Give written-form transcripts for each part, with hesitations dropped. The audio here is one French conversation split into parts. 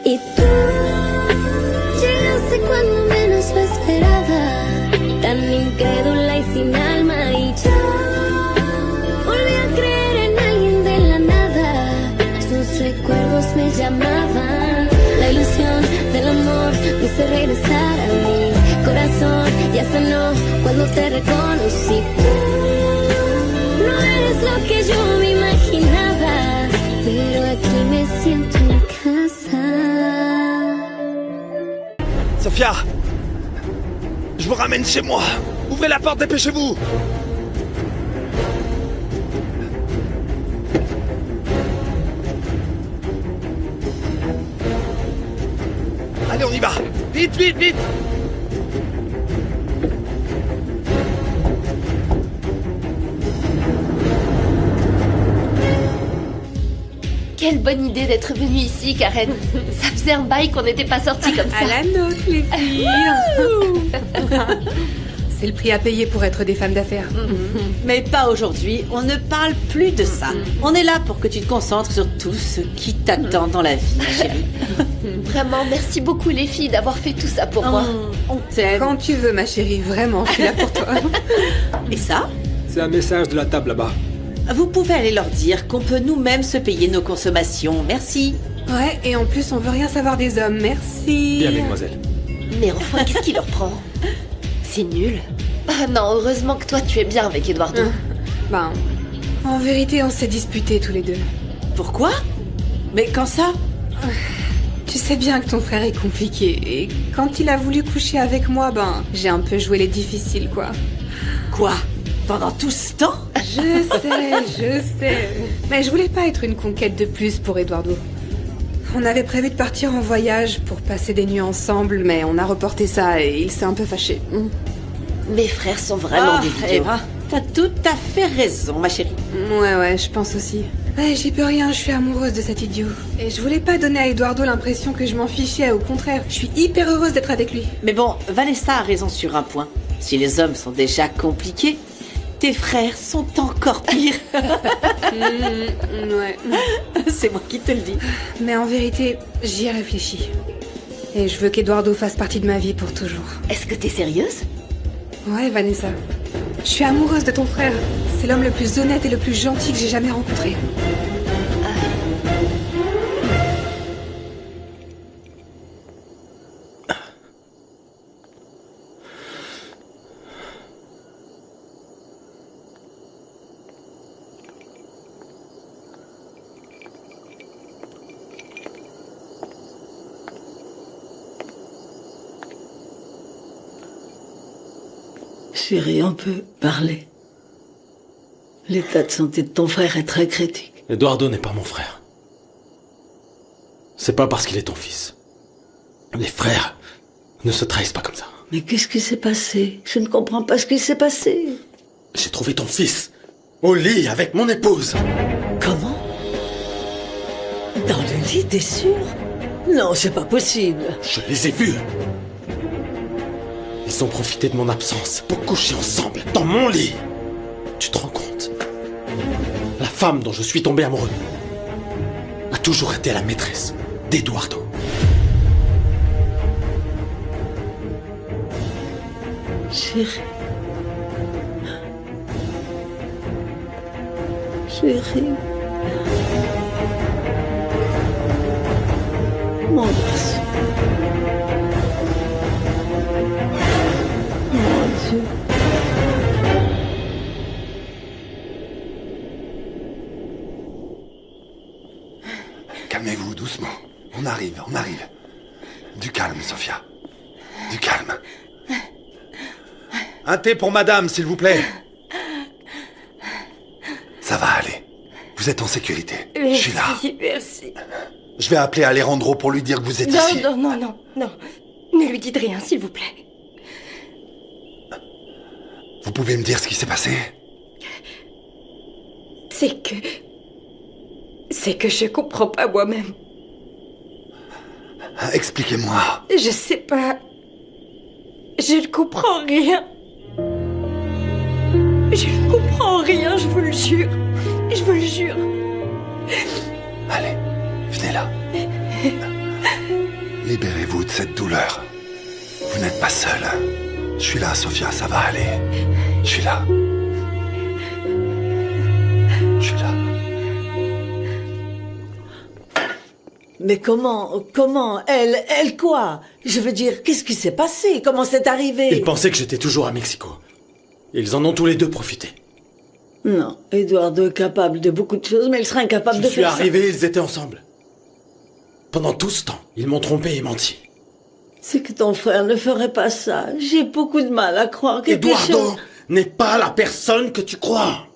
Y tú llegaste cuando menos lo esperaba, tan incrédula y sin alma, y yo volví a creer en alguien de la nada. Sus recuerdos me llamaban, la ilusión del amor me hizo regresar a mi corazón. Ya sanó cuando te reconocí. Tú no eres lo que yo me imaginaba, pero aquí me siento en casa. Sophia, je vous ramène chez moi. Ouvrez la porte, dépêchez-vous. Allez, on y va. Vite, vite, vite. Quelle bonne idée d'être venue ici, Karen. Ça faisait un bail qu'on n'était pas sortis comme ça. À la nôtre, les filles. C'est le prix à payer pour être des femmes d'affaires. Mais pas aujourd'hui, on ne parle plus de ça. On est là pour que tu te concentres sur tout ce qui t'attend dans la vie, chérie. Vraiment, merci beaucoup les filles d'avoir fait tout ça pour moi. On t'aime. Quand tu veux, ma chérie, vraiment, je suis là pour toi. Et ça, C'est un message de la table là-bas. vous pouvez aller leur dire qu'on peut nous-mêmes se payer nos consommations. Merci. Ouais, et en plus, on veut rien savoir des hommes, merci. Bien, mesdemoiselles. Mais enfin, qu'est-ce qui leur prend? C'est nul. Ah non, heureusement que toi tu es bien avec Eduardo. Ben, en vérité, on s'est disputés tous les deux. Pourquoi? Mais quand ça? Tu sais bien que ton frère est compliqué, et quand il a voulu coucher avec moi, ben, j'ai un peu joué les difficiles, quoi. Quoi? Pendant tout ce temps? Je sais. Mais je voulais pas être une conquête de plus pour Eduardo. On avait prévu de partir en voyage pour passer des nuits ensemble, mais on a reporté ça et il s'est un peu fâché. Mes frères sont vraiment des idiots. Eva, t'as tout à fait raison, ma chérie. Ouais, je pense aussi. Ouais, j'y peux rien, je suis amoureuse de cet idiot. Et je voulais pas donner à Eduardo l'impression que je m'en fichais, au contraire, je suis hyper heureuse d'être avec lui. Mais bon, Vanessa a raison sur un point. Si les hommes sont déjà compliqués, tes frères sont encore pires. Ouais. C'est moi qui te le dis. Mais en vérité, j'y ai réfléchi. Et je veux qu'Eduardo fasse partie de ma vie pour toujours. Est-ce que t'es sérieuse? Ouais, Vanessa. Je suis amoureuse de ton frère. C'est l'homme le plus honnête et le plus gentil que j'ai jamais rencontré. Chérie, on peut parler. L'état de santé de ton frère est très critique. Eduardo n'est pas mon frère. C'est pas parce qu'il est ton fils. Les frères ne se trahissent pas comme ça. Mais qu'est-ce qui s'est passé? Je ne comprends pas ce qui s'est passé. J'ai trouvé ton fils au lit avec mon épouse. Comment? Dans le lit, t'es sûr? Non, c'est pas possible. Je les ai vus. Ils ont profité de mon absence pour coucher ensemble dans mon lit. Tu te rends compte? La femme dont je suis tombé amoureux a toujours été la maîtresse d'Eduardo. Chérie. Chérie. Mon garçon. Mon Dieu. Calmez-vous doucement. On arrive. Du calme, Sophia. Du calme. Un thé pour madame, s'il vous plaît. Ça va aller. Vous êtes en sécurité. Merci, Je suis là. merci. Je vais appeler Alejandro pour lui dire que vous êtes ici. Non. Ne lui dites rien, s'il vous plaît. Vous pouvez me dire ce qui s'est passé? C'est que je comprends pas moi-même. Expliquez-moi. Je sais pas. Je ne comprends rien. Je ne comprends rien, je vous le jure. Je vous le jure. Allez, venez là. Libérez-vous de cette douleur. Vous n'êtes pas seul. Je suis là, Sophia, ça va aller. Je suis là. Je suis là. Mais comment elle quoi? Je veux dire, qu'est-ce qui s'est passé? Comment c'est arrivé? Ils pensaient que j'étais toujours à Mexico. Ils en ont tous les deux profité. Non, Eduardo est capable de beaucoup de choses, mais il sera incapable de Je suis faire ça. arrivé, ils étaient ensemble. Pendant tout ce temps, ils m'ont trompé et menti. C'est que ton frère ne ferait pas ça. J'ai beaucoup de mal à croire que Eduardo n'est pas la personne que tu crois.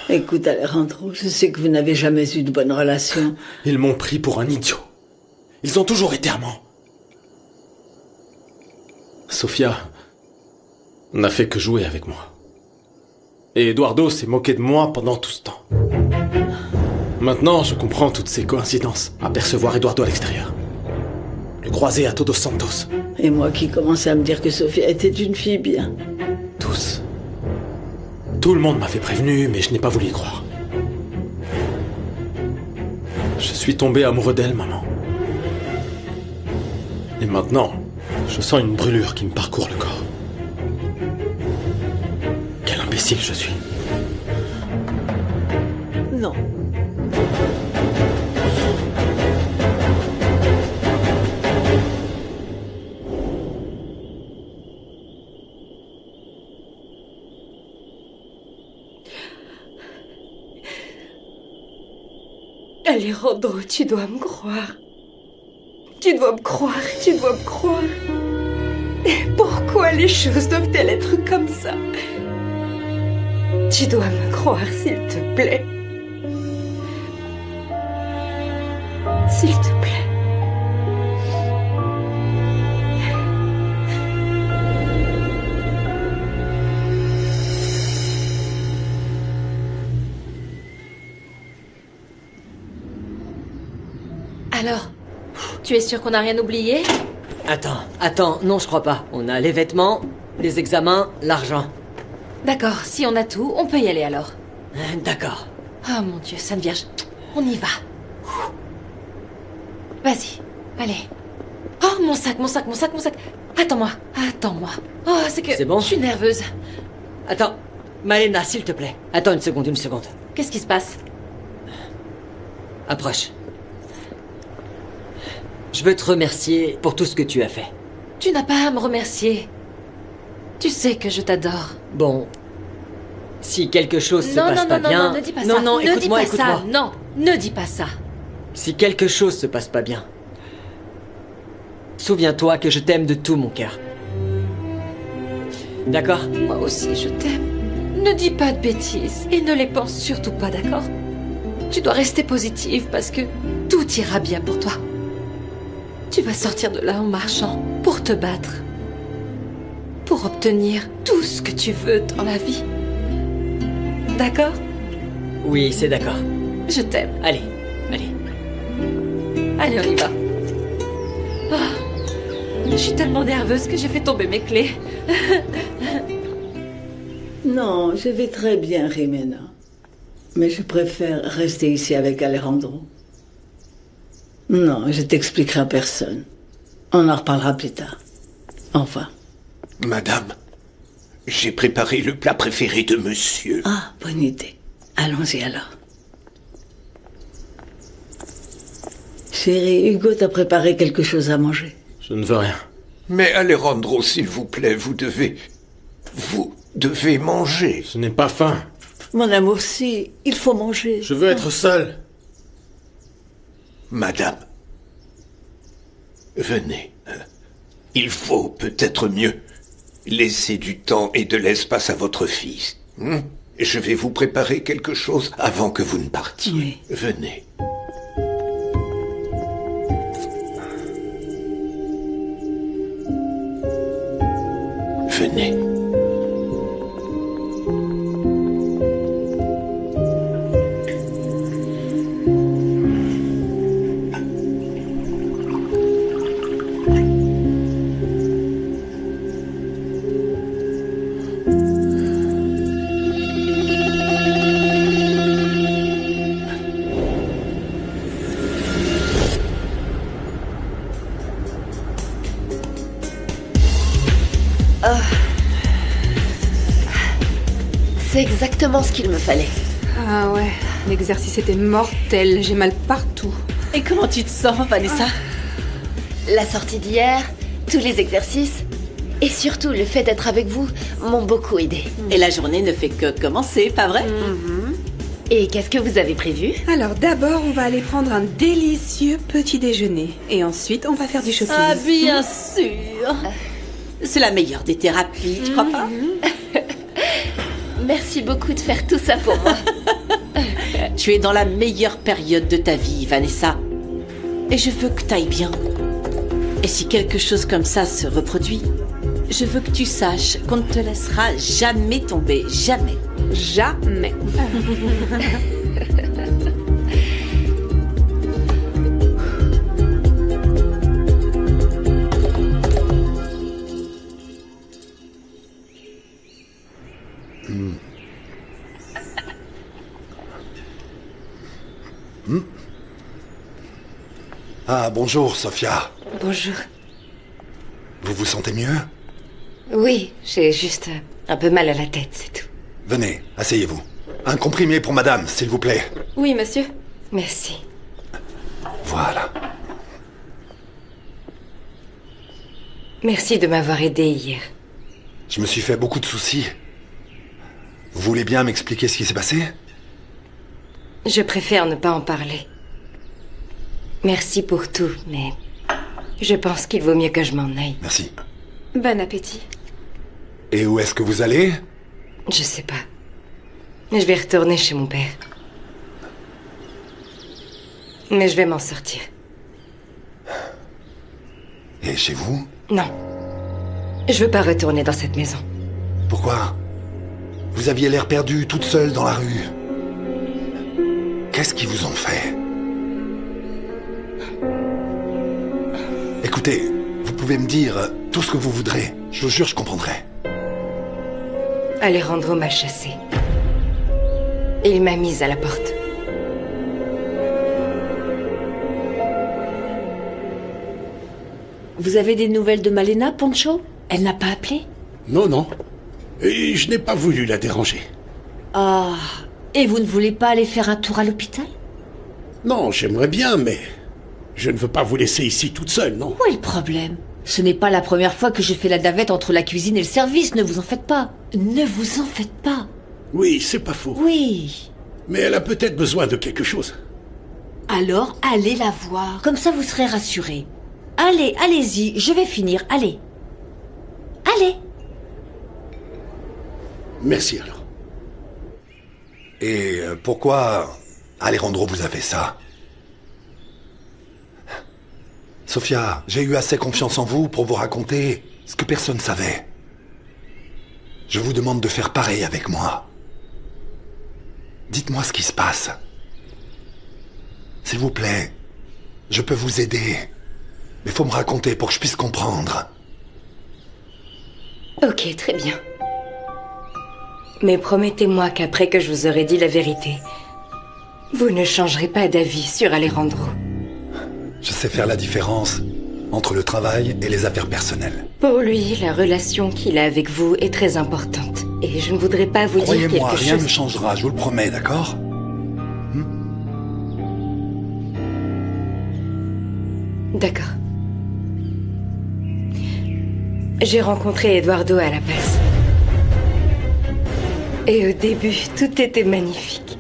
Écoute, Alejandro, je sais que vous n'avez jamais eu de bonne relation. Ils m'ont pris pour un idiot. Ils ont toujours été amants. Sofia n'a fait que jouer avec moi. Et Eduardo s'est moqué de moi pendant tout ce temps. Maintenant, je comprends toutes ces coïncidences. Apercevoir Eduardo à l'extérieur. Le croiser à Todos Santos. Et moi qui commençais à me dire que Sofia était une fille bien. Tous. Tout le monde m'avait prévenu, mais je n'ai pas voulu y croire. Je suis tombé amoureux d'elle, maman. Et maintenant, je sens une brûlure qui me parcourt le corps. Quel imbécile je suis. Non. Alejandro, tu dois me croire. Tu dois me croire, tu dois me croire. Pourquoi les choses doivent-elles être comme ça? Tu dois me croire, s'il te plaît. S'il te plaît. Alors, tu es sûr qu'on n'a rien oublié? Attends, non, je crois pas. On a les vêtements, les examens, l'argent. D'accord, si on a tout, on peut y aller alors. D'accord. Oh mon Dieu, Sainte Vierge, on y va. Vas-y, allez. Oh, mon sac. Attends-moi. Oh, c'est que... C'est bon? Je suis nerveuse. Attends, Malena, s'il te plaît. Attends une seconde. Qu'est-ce qui se passe? Approche. Je veux te remercier pour tout ce que tu as fait. Tu n'as pas à me remercier. Tu sais que je t'adore. Bon, si quelque chose se passe pas bien... Non, ne dis pas ça. Non, ne dis écoute-moi. pas ça. Non, ne dis pas ça. Si quelque chose se passe pas bien, souviens-toi que je t'aime de tout mon cœur. D'accord? Moi aussi, je t'aime. Ne dis pas de bêtises et ne les pense surtout pas, d'accord? Tu dois rester positive parce que tout ira bien pour toi. Tu vas sortir de là en marchant pour te battre. Pour obtenir tout ce que tu veux dans la vie. D'accord? Oui, c'est d'accord. Je t'aime. Allez. Allez, on y va. Oh, je suis tellement nerveuse que j'ai fait tomber mes clés. Non, je vais très bien, Jimena. Mais je préfère rester ici avec Alejandro. Non, je t'expliquerai à personne. On en reparlera plus tard. Enfin. Madame, j'ai préparé le plat préféré de monsieur. Ah, bonne idée. Allons-y alors. Chérie, Hugo t'a préparé quelque chose à manger. Je ne veux rien. Mais Alejandro, s'il vous plaît, vous devez manger. Je n'ai pas faim. Mon amour, si, il faut manger. Je veux être seul. Madame, venez. Il faut peut-être mieux laisser du temps et de l'espace à votre fils. Je vais vous préparer quelque chose avant que vous ne partiez. Oui. Venez. Venez. C'est exactement ce qu'il me fallait. Ah ouais, l'exercice était mortel, j'ai mal partout. Et comment tu te sens, Vanessa? La sortie d'hier, tous les exercices, et surtout le fait d'être avec vous m'ont beaucoup aidé. Et la journée ne fait que commencer, pas vrai? Et qu'est-ce que vous avez prévu? Alors d'abord, on va aller prendre un délicieux petit déjeuner. Et ensuite, on va faire du shopping. Ah, bien sûr. C'est la meilleure des thérapies, tu crois pas? Merci beaucoup de faire tout ça pour moi. Tu es dans la meilleure période de ta vie, Vanessa. Et je veux que t'ailles bien. Et si quelque chose comme ça se reproduit, je veux que tu saches qu'on ne te laissera jamais tomber, jamais. Jamais. Ah, bonjour, Sophia. Bonjour. Vous vous sentez mieux? Oui, j'ai juste un peu mal à la tête, c'est tout. Venez, asseyez-vous. Un comprimé pour madame, s'il vous plaît. Oui, monsieur. Merci. Voilà. Merci de m'avoir aidé hier. Je me suis fait beaucoup de soucis. Vous voulez bien m'expliquer ce qui s'est passé? Je préfère ne pas en parler. Merci pour tout, mais je pense qu'il vaut mieux que je m'en aille. Merci. Bon appétit. Et où est-ce que vous allez? Je sais pas. Je vais retourner chez mon père. Mais je vais m'en sortir. Et chez vous? Non. Je veux pas retourner dans cette maison. Pourquoi? Vous aviez l'air perdue, toute seule dans la rue. Qu'est-ce qu'ils vous ont fait? Écoutez, vous pouvez me dire tout ce que vous voudrez. Je vous jure, je comprendrai. Alejandro m'a chassée. Et il m'a mise à la porte. Vous avez des nouvelles de Malena, Poncho? Elle n'a pas appelé? Non, non. Et je n'ai pas voulu la déranger. Ah, et vous ne voulez pas aller faire un tour à l'hôpital? Non, j'aimerais bien, mais je ne veux pas vous laisser ici toute seule, non? Où est le problème? Ce n'est pas la première fois que je fais la navette entre la cuisine et le service, ne vous en faites pas. Ne vous en faites pas. Oui, c'est pas faux. Oui. Mais elle a peut-être besoin de quelque chose. Alors, allez la voir. Comme ça, vous serez rassurés. Allez, allez-y, je vais finir, allez. Allez. Merci alors. Et pourquoi Alejandro vous a fait ça? Sophia, j'ai eu assez confiance en vous pour vous raconter ce que personne ne savait. Je vous demande de faire pareil avec moi. Dites-moi ce qui se passe. S'il vous plaît, je peux vous aider. Mais faut me raconter pour que je puisse comprendre. Ok, très bien. Mais promettez-moi qu'après que je vous aurai dit la vérité, vous ne changerez pas d'avis sur Alejandro. Je sais faire la différence entre le travail et les affaires personnelles. Pour lui, la relation qu'il a avec vous est très importante. Et je ne voudrais pas vous dire quelque chose... Croyez-moi, rien ne changera, je vous le promets, d'accord? D'accord. J'ai rencontré Eduardo à La Paz. Et au début, tout était magnifique.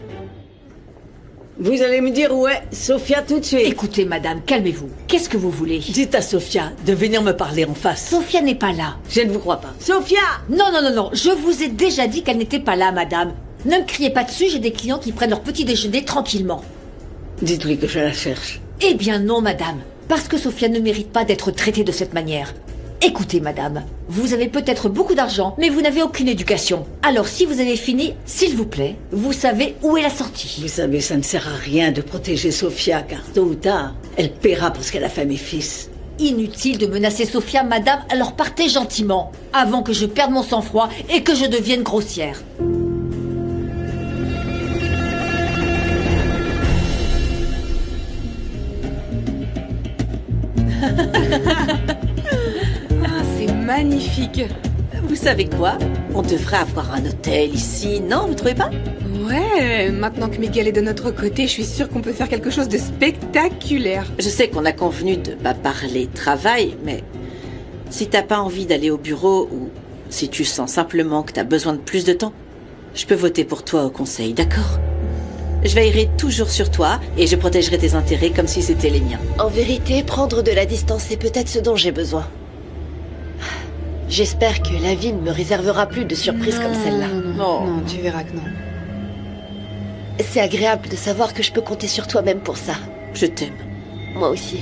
Vous allez me dire où est Sophia tout de suite. Écoutez, madame, calmez-vous. Qu'est-ce que vous voulez? Dites à Sophia de venir me parler en face. Sophia n'est pas là. Je ne vous crois pas. Sophia! Non, non, non, non. Je vous ai déjà dit qu'elle n'était pas là, madame. Ne me criez pas dessus, j'ai des clients qui prennent leur petit déjeuner tranquillement. Dites-lui que je la cherche. Eh bien non, madame. Parce que Sophia ne mérite pas d'être traitée de cette manière. Écoutez, madame, vous avez peut-être beaucoup d'argent, mais vous n'avez aucune éducation. Alors, si vous avez fini, s'il vous plaît, vous savez où est la sortie. Vous savez, ça ne sert à rien de protéger Sophia, car tôt ou tard, elle paiera pour ce qu'elle a fait à mes fils. Inutile de menacer Sophia, madame, alors partez gentiment, avant que je perde mon sang-froid et que je devienne grossière. Ah, c'est magnifique. Vous savez quoi? On devrait avoir un hôtel ici, non? Vous trouvez pas? Ouais, maintenant que Miguel est de notre côté, je suis sûre qu'on peut faire quelque chose de spectaculaire. Je sais qu'on a convenu de pas parler travail, mais si t'as pas envie d'aller au bureau ou si tu sens simplement que t'as besoin de plus de temps, je peux voter pour toi au conseil, d'accord? Je veillerai toujours sur toi et je protégerai tes intérêts comme si c'était les miens. En vérité, prendre de la distance, c'est peut-être ce dont j'ai besoin. J'espère que la vie ne me réservera plus de surprises comme celle-là. Non, tu verras que non. C'est agréable de savoir que je peux compter sur toi-même pour ça. Je t'aime. Moi aussi.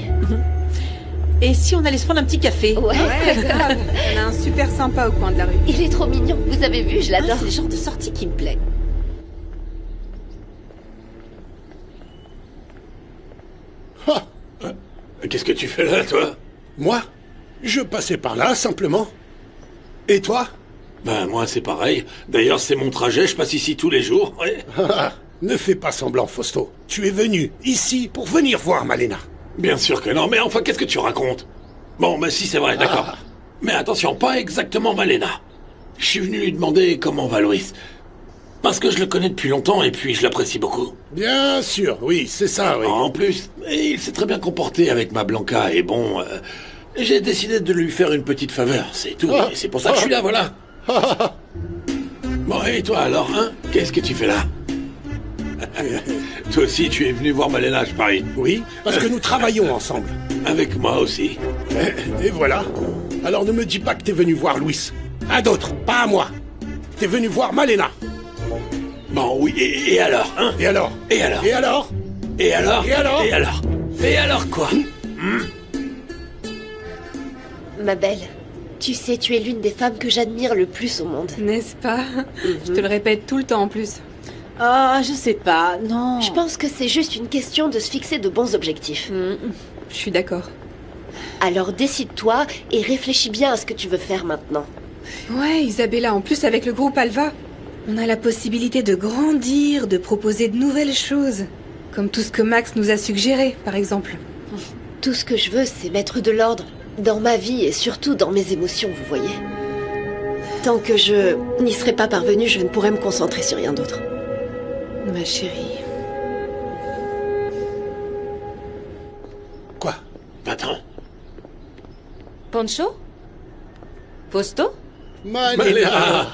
Et si on allait se prendre un petit café? Ouais. Grave. On a un super sympa au coin de la rue. Il est trop mignon, vous avez vu, je l'adore. C'est le genre de sortie qui me plaît. Ah, qu'est-ce que tu fais là, toi? Moi? Je passais par là, simplement. Et toi? Ben, moi, c'est pareil. D'ailleurs, c'est mon trajet, je passe ici tous les jours. Ouais. Ne fais pas semblant, Fausto. Tu es venu ici pour venir voir Malena. Bien sûr que non, mais enfin, qu'est-ce que tu racontes? Bon, ben si, c'est vrai, d'accord. Mais attention, pas exactement Malena. Je suis venu lui demander comment va Loïs. Parce que je le connais depuis longtemps et puis je l'apprécie beaucoup. Bien sûr, oui, c'est ça, oui. En plus, il s'est très bien comporté avec ma Blanca et bon... j'ai décidé de lui faire une petite faveur, c'est tout. Et c'est pour ça que je suis là, voilà. Bon, et toi alors, hein? Qu'est-ce que tu fais là? Toi aussi, tu es venu voir Malena, je parie. Oui, parce que nous travaillons ensemble. Avec moi aussi. Et voilà. Alors ne me dis pas que t'es venu voir Louis. À d'autres, pas à moi. T'es venu voir Malena. Bon, oui, et alors, hein? Et alors? Et alors? Et alors? Et alors? Et alors? Et alors? Et alors quoi? Ma belle, tu sais, tu es l'une des femmes que j'admire le plus au monde. N'est-ce pas? Je te le répète tout le temps en plus. Oh, je sais pas, non. Je pense que c'est juste une question de se fixer de bons objectifs. Je suis d'accord. Alors décide-toi et réfléchis bien à ce que tu veux faire maintenant. Ouais, Isabella, en plus avec le groupe Alva, on a la possibilité de grandir, de proposer de nouvelles choses. Comme tout ce que Max nous a suggéré, par exemple. Tout ce que je veux, c'est mettre de l'ordre dans ma vie et surtout dans mes émotions, vous voyez. Tant que je n'y serai pas parvenue, je ne pourrai me concentrer sur rien d'autre. Ma chérie. Quoi? Attends. Pancho? Fausto? Malena.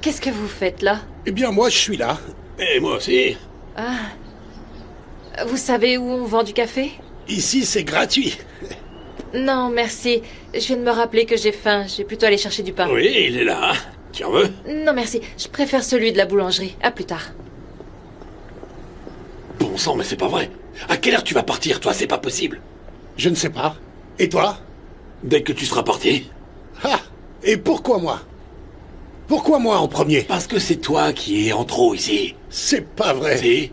Qu'est-ce que vous faites là? Eh bien, moi, je suis là. Et moi aussi. Vous savez où on vend du café? Ici, c'est gratuit. Non, merci. Je viens de me rappeler que j'ai faim. Je vais plutôt aller chercher du pain. Oui, il est là. Tu en veux? Non, merci. Je préfère celui de la boulangerie. À plus tard. Bon sang, mais c'est pas vrai. À quelle heure tu vas partir, toi? C'est pas possible. Je ne sais pas. Et toi? Dès que tu seras parti. Ah! Et pourquoi moi? Pourquoi moi en premier? Parce que c'est toi qui es en trop ici. C'est pas vrai. Si.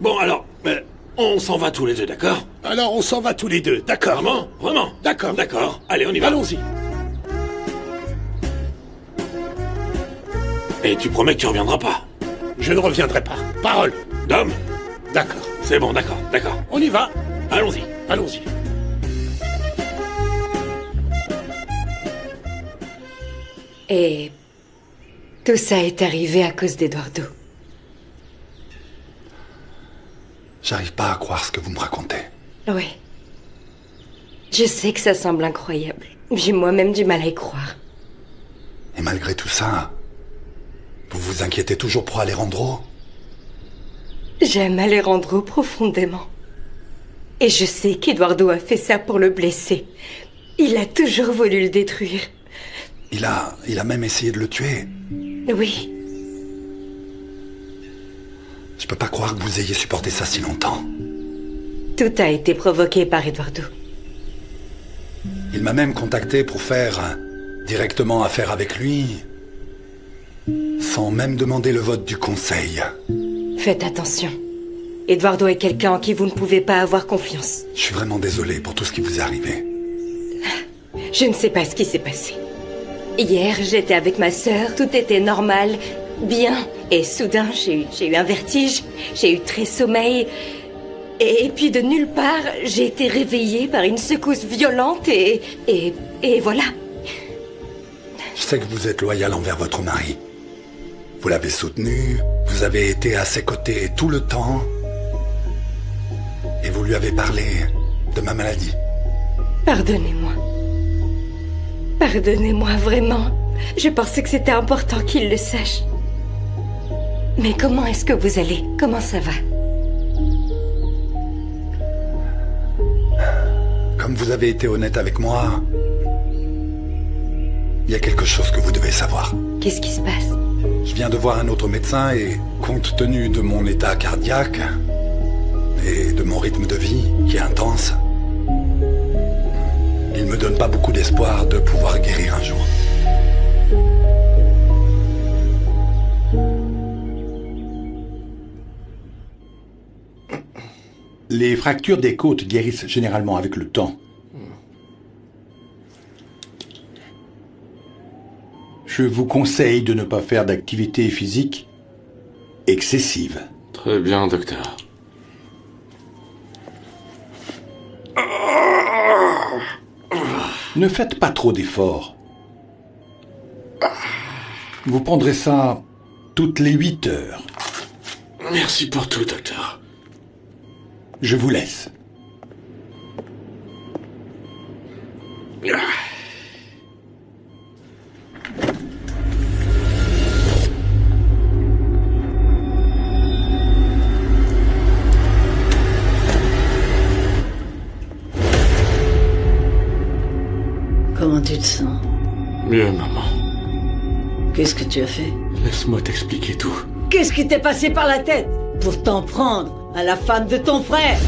Bon, alors, on s'en va tous les deux, d'accord? Alors on s'en va tous les deux, d'accord? Vraiment? Vraiment? D'accord. D'accord. Allez, on y va. Allons-y. Et tu promets que tu reviendras pas? Je ne reviendrai pas. Parole. Dom? D'accord. C'est bon, d'accord, d'accord. On y va. Allons-y. Allons-y. Et tout ça est arrivé à cause d'Eduardo. J'arrive pas à croire ce que vous me racontez. Oui. Je sais que ça semble incroyable. J'ai moi-même du mal à y croire. Et malgré tout ça, vous vous inquiétez toujours pour Alejandro? J'aime Alejandro profondément. Et je sais qu'Eduardo a fait ça pour le blesser. Il a toujours voulu le détruire. Il a même essayé de le tuer. Oui. Je peux pas croire que vous ayez supporté ça si longtemps. Tout a été provoqué par Eduardo. Il m'a même contacté pour faire directement affaire avec lui, sans même demander le vote du conseil. Faites attention. Eduardo est quelqu'un en qui vous ne pouvez pas avoir confiance. Je suis vraiment désolé pour tout ce qui vous est arrivé. Je ne sais pas ce qui s'est passé. Hier, j'étais avec ma sœur, tout était normal, bien. Et soudain, j'ai eu un vertige, j'ai eu très sommeil. Et puis de nulle part, j'ai été réveillée par une secousse violente et voilà. Je sais que vous êtes loyal envers votre mari. Vous l'avez soutenu, vous avez été à ses côtés tout le temps, et vous lui avez parlé de ma maladie. Pardonnez-moi. Pardonnez-moi, vraiment. Je pensais que c'était important qu'il le sache. Mais comment est-ce que vous allez? Comment ça va? Comme vous avez été honnête avec moi, il y a quelque chose que vous devez savoir. Qu'est-ce qui se passe? Je viens de voir un autre médecin et, compte tenu de mon état cardiaque et de mon rythme de vie qui est intense, il me donne pas beaucoup d'espoir de pouvoir guérir un jour. Les fractures des côtes guérissent généralement avec le temps. Je vous conseille de ne pas faire d'activité physique excessive. Très bien, docteur. Ne faites pas trop d'efforts. Vous prendrez ça toutes les 8 heures. Merci pour tout, docteur. Je vous laisse. Comment tu te sens? Mieux, maman. Qu'est-ce que tu as fait? Laisse-moi t'expliquer tout. Qu'est-ce qui t'est passé par la tête pour t'en prendre à la femme de ton frère?